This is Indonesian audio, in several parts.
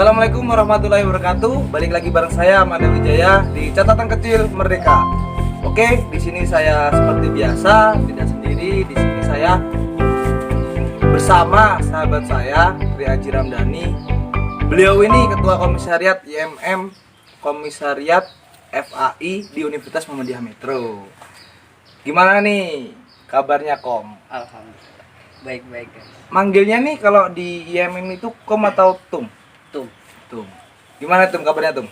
Assalamualaikum warahmatullahi wabarakatuh. Balik lagi bareng saya Manda Wijaya di Catatan Kecil Merdeka. Oke, di sini saya seperti biasa tidak sendiri. Di sini saya bersama sahabat saya Tri Haji Ramdhani. Beliau ini Ketua Komisariat IMM Komisariat FAI di Universitas Muhammadiyah Metro. Gimana nih kabarnya Kom? Alhamdulillah. Baik-baik. Manggilnya nih kalau di IMM itu Kom atau Tum? Tum. Gimana Tum kabarnya Tum?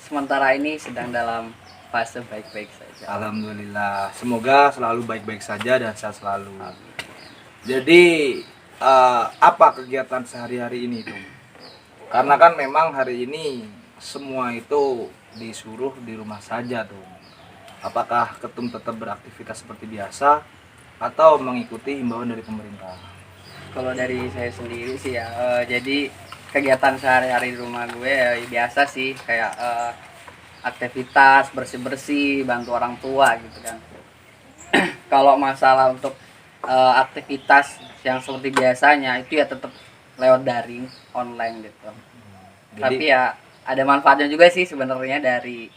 Sementara ini sedang dalam fase baik-baik saja. Alhamdulillah. Semoga selalu baik-baik saja dan sehat selalu. Amin. Jadi apa kegiatan sehari-hari ini Tum? Karena kan memang hari ini semua itu disuruh di rumah saja Tum. Apakah Ketum tetap beraktivitas seperti biasa atau mengikuti himbauan dari pemerintah? Kalau dari saya sendiri sih ya, jadi kegiatan sehari-hari di rumah gue ya, biasa sih kayak aktivitas bersih-bersih, bantu orang tua gitu kan. Kalau masalah untuk aktivitas yang seperti biasanya itu ya tetap lewat daring online gitu. Tapi ya ada manfaatnya juga sih sebenarnya dari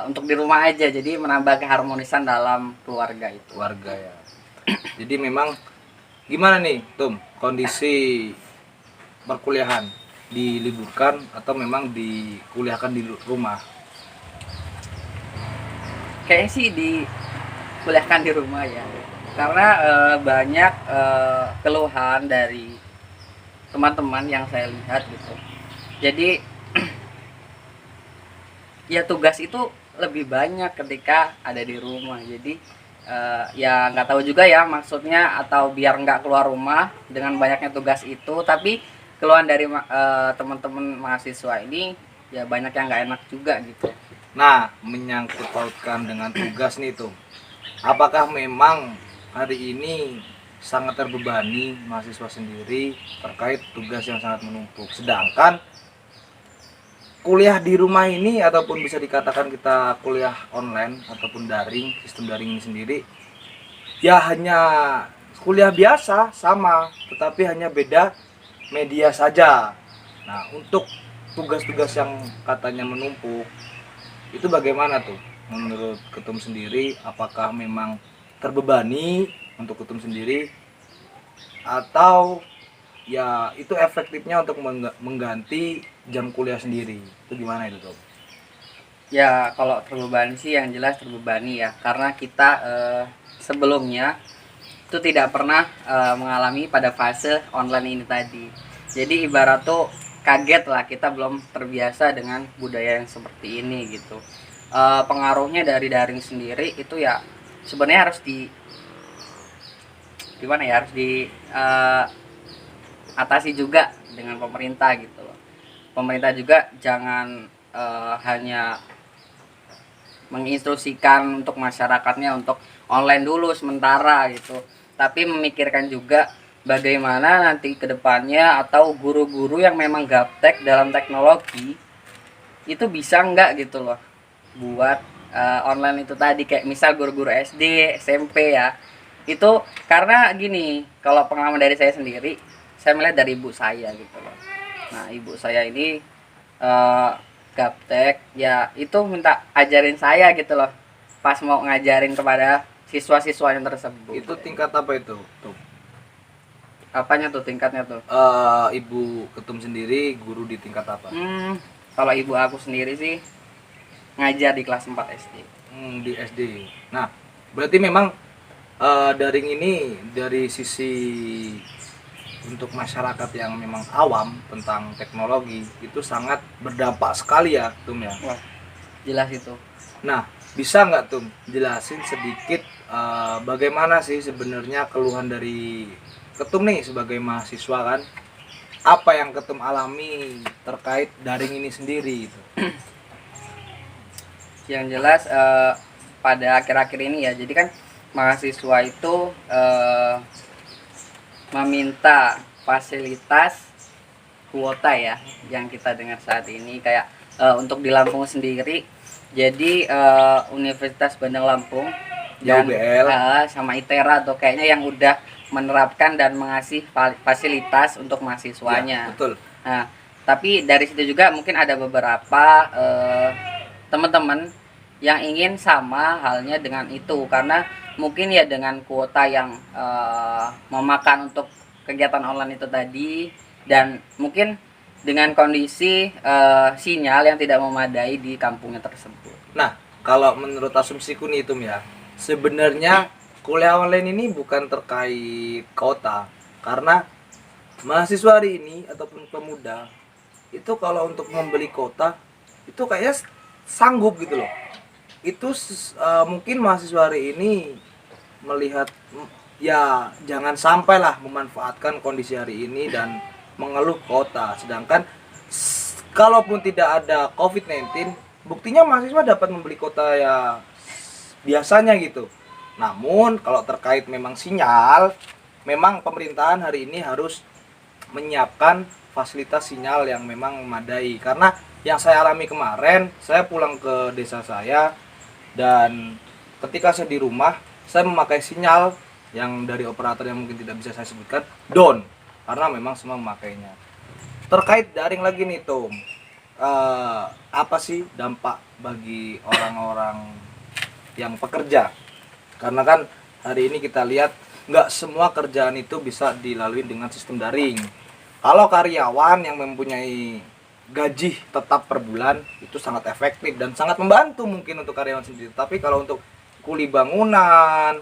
untuk di rumah aja, jadi menambah keharmonisan dalam keluarga itu. Keluarga ya. Jadi memang gimana nih Tum kondisi perkuliahan, diliburkan atau memang dikuliahkan di rumah? Kayaknya sih dikuliahkan di rumah ya, karena banyak keluhan dari teman-teman yang saya lihat gitu. Jadi ya tugas itu lebih banyak ketika ada di rumah. Jadi ya nggak tahu juga ya maksudnya, atau biar nggak keluar rumah dengan banyaknya tugas itu. Tapi keluhan dari teman-teman mahasiswa ini ya banyak yang nggak enak juga gitu. Nah, menyangkut pautkan dengan tugas nih tuh, apakah memang hari ini sangat terbebani mahasiswa sendiri terkait tugas yang sangat menumpuk, sedangkan kuliah di rumah ini ataupun bisa dikatakan kita kuliah online ataupun daring, sistem daring ini sendiri ya hanya kuliah biasa sama, tetapi hanya beda media saja. Nah, untuk tugas-tugas yang katanya menumpuk itu bagaimana tuh menurut Ketum sendiri? Apakah memang terbebani untuk Ketum sendiri atau ya itu efektifnya untuk mengganti jam kuliah sendiri? Itu gimana itu tuh? Ya kalau terbebani sih yang jelas terbebani ya, karena kita sebelumnya itu tidak pernah mengalami pada fase online ini tadi. Jadi ibarat tuh kaget lah, kita belum terbiasa dengan budaya yang seperti ini gitu. Pengaruhnya dari daring sendiri itu ya sebenarnya harus harus di atasi juga dengan pemerintah gitu loh. Pemerintah juga jangan hanya menginstruksikan untuk masyarakatnya untuk online dulu sementara gitu, tapi memikirkan juga bagaimana nanti kedepannya, atau guru-guru yang memang gaptek dalam teknologi itu bisa enggak gitu loh buat online itu tadi. Kayak misal guru-guru SD, SMP ya, itu karena gini, kalau pengalaman dari saya sendiri, saya melihat dari ibu saya gitu loh. Nah, ibu saya ini gaptek ya, itu minta ajarin saya gitu loh pas mau ngajarin kepada siswa-siswa yang tersebut. Itu tingkat apa itu tuh? Apanya tuh tingkatnya tuh? Ibu Ketum sendiri guru di tingkat apa? Kalau ibu aku sendiri sih ngajar di kelas 4 SD. Di SD. Nah, berarti memang daring ini dari sisi untuk masyarakat yang memang awam tentang teknologi itu sangat berdampak sekali ya Tum ya. Wah, jelas itu. Nah, bisa nggak Tum jelasin sedikit bagaimana sih sebenarnya keluhan dari Ketum nih sebagai mahasiswa kan? Apa yang Ketum alami terkait daring ini sendiri itu? Yang jelas pada akhir-akhir ini ya, jadi kan mahasiswa itu meminta fasilitas kuota ya yang kita dengar saat ini. Kayak untuk di Lampung sendiri, jadi Universitas Bandar Lampung dan UBL sama ITERA atau kayaknya yang udah menerapkan dan mengasih fasilitas untuk mahasiswanya. Ya, betul. Nah, tapi dari situ juga mungkin ada beberapa teman-teman yang ingin sama halnya dengan itu, karena mungkin ya dengan kuota yang memakan untuk kegiatan online itu tadi, dan mungkin dengan kondisi sinyal yang tidak memadai di kampungnya tersebut. Nah, kalau menurut asumsiku nih Tum ya, sebenarnya kuliah online ini bukan terkait kota, karena mahasiswa hari ini ataupun pemuda itu kalau untuk membeli kota itu kayaknya sanggup gitu loh. Itu mungkin mahasiswa hari ini melihat ya jangan sampailah memanfaatkan kondisi hari ini dan mengeluh kota, sedangkan kalaupun tidak ada COVID-19 buktinya mahasiswa dapat membeli kota ya biasanya gitu. Namun kalau terkait memang sinyal, memang pemerintahan hari ini harus menyiapkan fasilitas sinyal yang memang memadai, karena yang saya alami kemarin, saya pulang ke desa saya dan ketika saya di rumah saya memakai sinyal yang dari operator yang mungkin tidak bisa saya sebutkan down, karena memang semua memakainya. Terkait daring lagi nih Tom, apa sih dampak bagi orang-orang yang pekerja? Karena kan hari ini kita lihat nggak semua kerjaan itu bisa dilalui dengan sistem daring. Kalau karyawan yang mempunyai gaji tetap per bulan itu sangat efektif dan sangat membantu mungkin untuk karyawan sendiri. Tapi kalau untuk kuli bangunan,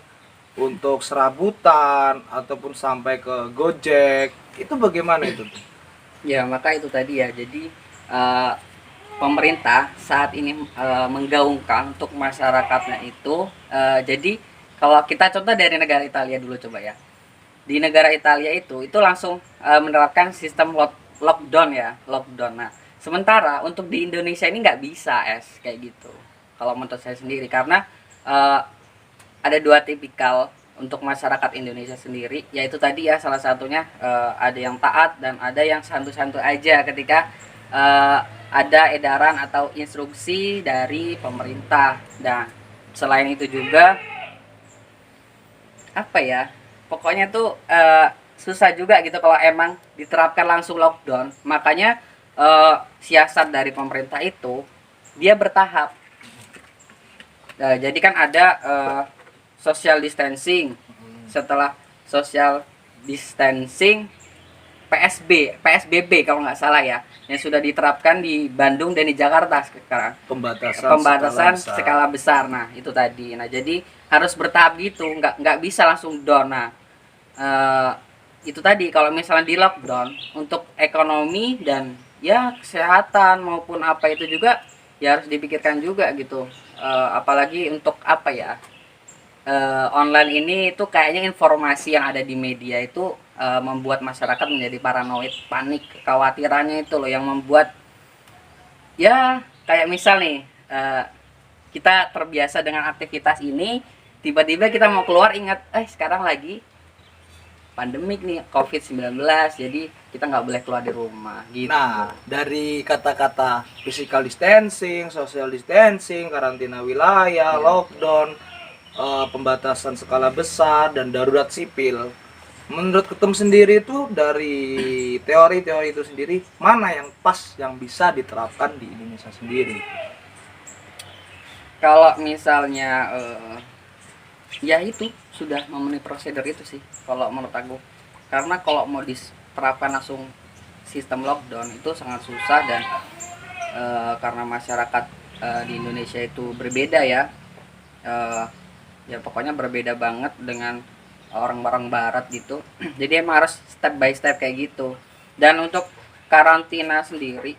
untuk serabutan ataupun sampai ke Gojek, itu bagaimana itu? Ya, maka itu tadi ya. Jadi pemerintah saat ini menggaungkan untuk masyarakatnya itu jadi kalau kita contoh dari negara Italia dulu coba ya. Di negara Italia itu langsung menerapkan sistem lockdown ya, lockdown. Nah, sementara untuk di Indonesia ini nggak bisa kayak gitu. Kalau menurut saya sendiri, karena ada dua tipikal untuk masyarakat Indonesia sendiri, yaitu tadi ya salah satunya ada yang taat dan ada yang santu-santu aja ketika ada edaran atau instruksi dari pemerintah. Nah, selain itu juga apa ya? Pokoknya tuh susah juga gitu kalau emang diterapkan langsung lockdown. Makanya siasat dari pemerintah itu dia bertahap. Jadi kan ada social distancing. Setelah social distancing PSBB kalau nggak salah ya, yang sudah diterapkan di Bandung dan di Jakarta sekarang. Pembatasan skala besar. Nah, itu tadi. Nah, jadi harus bertahap gitu, nggak bisa langsung down. Nah, itu tadi kalau misalnya di lockdown untuk ekonomi dan ya kesehatan maupun apa itu juga ya harus dipikirkan juga gitu. Apalagi untuk apa ya, online ini itu kayaknya informasi yang ada di media itu membuat masyarakat menjadi paranoid, panik, kekhawatirannya itu loh yang membuat ya kayak misal nih kita terbiasa dengan aktivitas ini, tiba-tiba kita mau keluar ingat sekarang lagi pandemik nih COVID-19, jadi kita nggak boleh keluar di rumah gitu. Nah, dari kata-kata physical distancing, social distancing, karantina wilayah, lockdown, pembatasan skala besar dan darurat sipil, menurut Ketum sendiri itu dari teori-teori itu sendiri mana yang pas yang bisa diterapkan di Indonesia sendiri? Kalau misalnya ya itu sudah memenuhi prosedur itu sih kalau menurut aku, karena kalau mau diterapkan langsung sistem lockdown itu sangat susah dan karena masyarakat di Indonesia itu berbeda ya, ya pokoknya berbeda banget dengan orang-orang barat gitu. Jadi emang harus step by step kayak gitu. Dan untuk karantina sendiri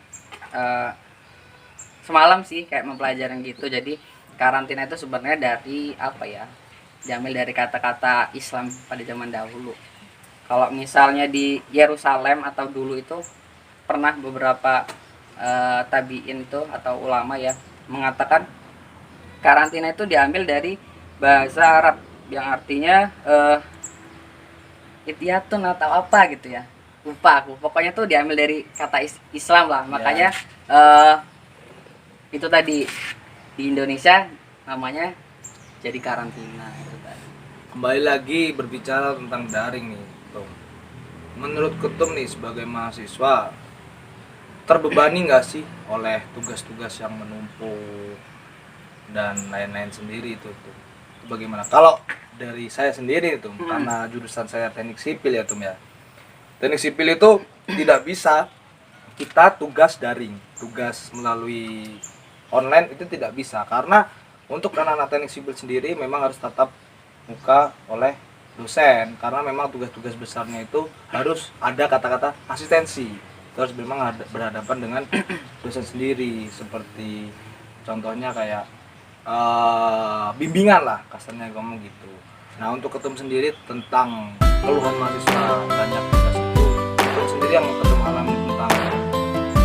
semalam sih kayak mempelajarin gitu. Jadi karantina itu sebenarnya dari apa ya, diambil dari kata-kata Islam pada zaman dahulu. Kalau misalnya di Yerusalem atau dulu itu pernah beberapa tabiin tuh atau ulama ya mengatakan karantina itu diambil dari bahasa Arab yang artinya ityatun atau apa gitu ya, lupa aku, pokoknya tuh diambil dari kata Islam lah, makanya itu tadi di Indonesia namanya jadi karantina itu tadi. Kembali lagi berbicara tentang daring nih, Tom. Menurut Ketum nih sebagai mahasiswa, terbebani nggak sih oleh tugas-tugas yang menumpuk dan lain-lain sendiri itu tuh? Itu bagaimana? Kalau dari saya sendiri itu, karena jurusan saya teknik sipil ya Tum ya. Teknik sipil itu tidak bisa kita tugas daring, tugas melalui online itu tidak bisa, karena untuk anak-anak teknik sipil sendiri memang harus tatap muka oleh dosen, karena memang tugas-tugas besarnya itu harus ada kata-kata asistensi, terus memang berhadapan dengan dosen sendiri, seperti contohnya kayak bimbingan lah kasarnya ngomong gitu. Nah untuk Ketum sendiri tentang keluhan mahasiswa banyak tugas itu, Ketum sendiri yang Ketum alami tentang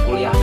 kuliah